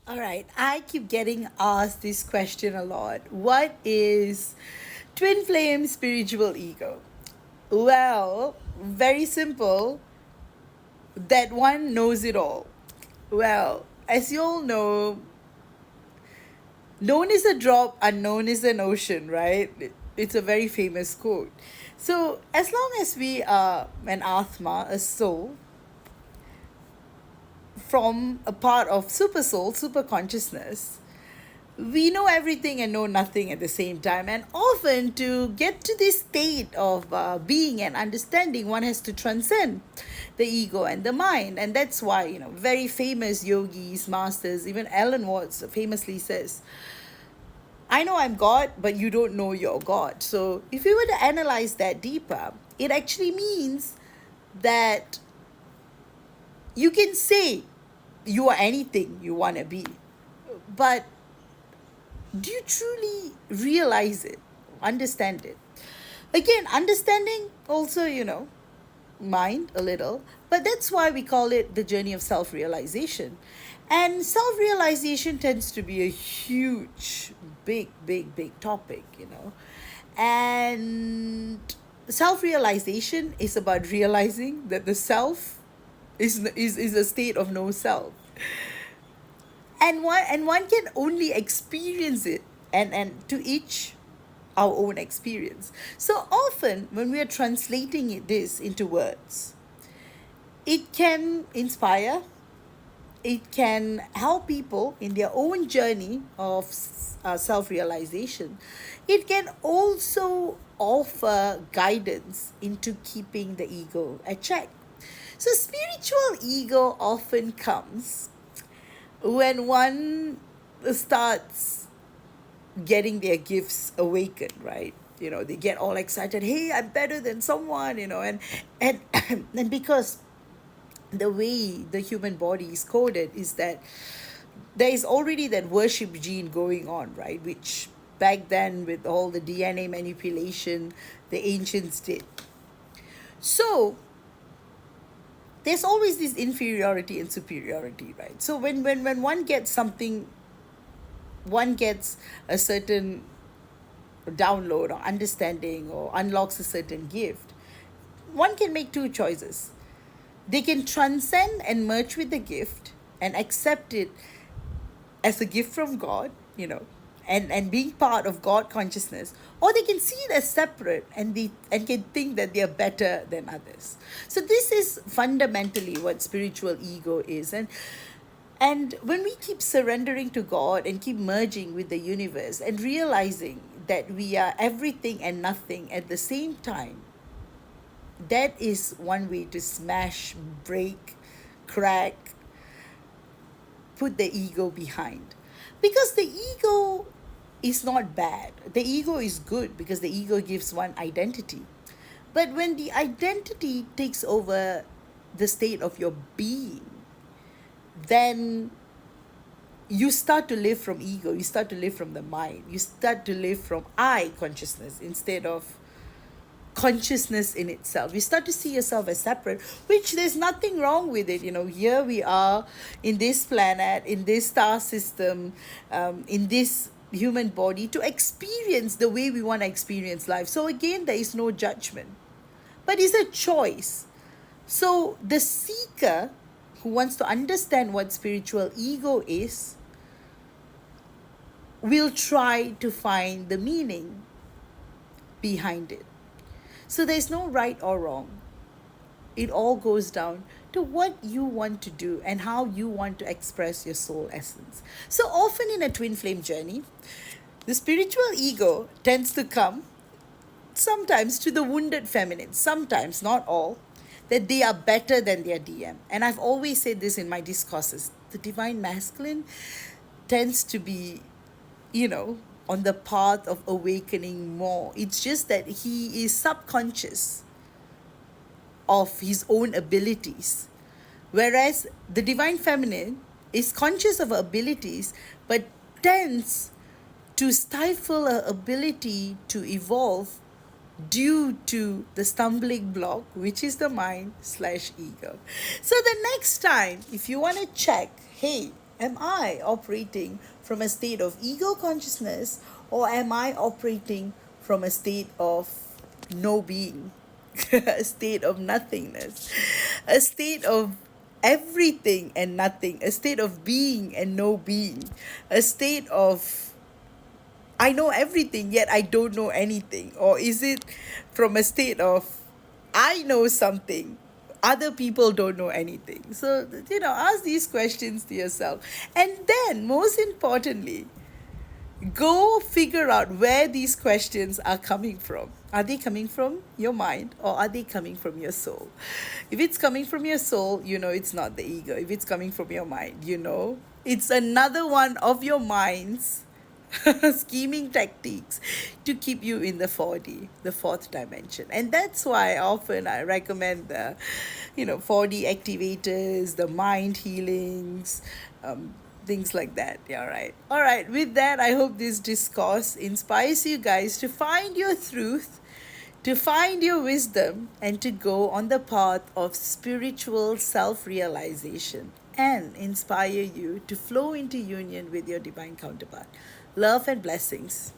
All right, I keep getting asked this question a lot. What is twin flame spiritual ego? Well, very simple, that one knows it all. Well, as you all know, known is a drop, unknown is an ocean, right? It's a very famous quote. So, as long as we are an Atma, a soul, from a part of super soul, super consciousness, we know everything and know nothing at the same time. And often, to get to this state of being and understanding, one has to transcend the ego and the mind. And that's why, very famous yogis, masters, even Alan Watts famously says, I know I'm God, but you don't know you're God. So, if we were to analyze that deeper, it actually means that you can say you are anything you want to be, but do you truly realize it, understand it? Again, understanding also, mind a little, but that's why we call it the journey of self realization. And self realization tends to be a huge, big topic. And self realization is about realizing that the self is a state of no self, and one can only experience it, and to each our own experience. So often when we are translating this into words, it can inspire, it can help people in their own journey of self-realization. It can also offer guidance into keeping the ego at check. So spiritual ego often comes when one starts getting their gifts awakened, right? They get all excited, hey, I'm better than someone, and and because the way the human body is coded is that there is already that worship gene going on, right? Which back then, with all the DNA manipulation, the ancients did. So there's always this inferiority and superiority, right? So when one gets something, one gets a certain download or understanding or unlocks a certain gift, one can make two choices. They can transcend and merge with the gift and accept it as a gift from God, and being part of God consciousness, or they can see it as separate, and can think that they are better than others. So this is fundamentally what spiritual ego is. And when we keep surrendering to God and keep merging with the universe and realizing that we are everything and nothing at the same time, that is one way to smash, break, crack, put the ego behind. Because the ego is not bad. The ego is good because the ego gives one identity. But when the identity takes over the state of your being, then you start to live from ego, you start to live from the mind, you start to live from I consciousness instead of consciousness in itself. You start to see yourself as separate, which there's nothing wrong with it. Here we are in this planet, in this star system, in this human body to experience the way we want to experience life. So again, there is no judgment, but it's a choice. So the seeker who wants to understand what spiritual ego is will try to find the meaning behind it. So there's no right or wrong. It all goes down to what you want to do and how you want to express your soul essence. So often in a twin flame journey, the spiritual ego tends to come sometimes to the wounded feminine, sometimes, not all, that they are better than their DM. And I've always said this in my discourses. The divine masculine tends to be, on the path of awakening more. It's just that he is subconscious of his own abilities. Whereas the divine feminine is conscious of her abilities but tends to stifle her ability to evolve due to the stumbling block, which is the mind/ego. So the next time, if you want to check, hey, Am I operating from a state of ego consciousness, or am I operating from a state of no being, a state of nothingness, a state of everything and nothing, a state of being and no being, a state of I know everything, yet I don't know anything? Or is it from a state of I know something, other people don't know anything? So, ask these questions to yourself. And then, most importantly, go figure out where these questions are coming from. Are they coming from your mind, or are they coming from your soul? If it's coming from your soul, it's not the ego. If it's coming from your mind, it's another one of your mind's scheming tactics to keep you in the 4D, the fourth dimension. And that's why often I recommend the 4D activators, the mind healings, things like that. Yeah, right. All right, with that, I hope this discourse inspires you guys to find your truth, to find your wisdom, and to go on the path of spiritual self-realization, and inspire you to flow into union with your divine counterpart. Love and blessings.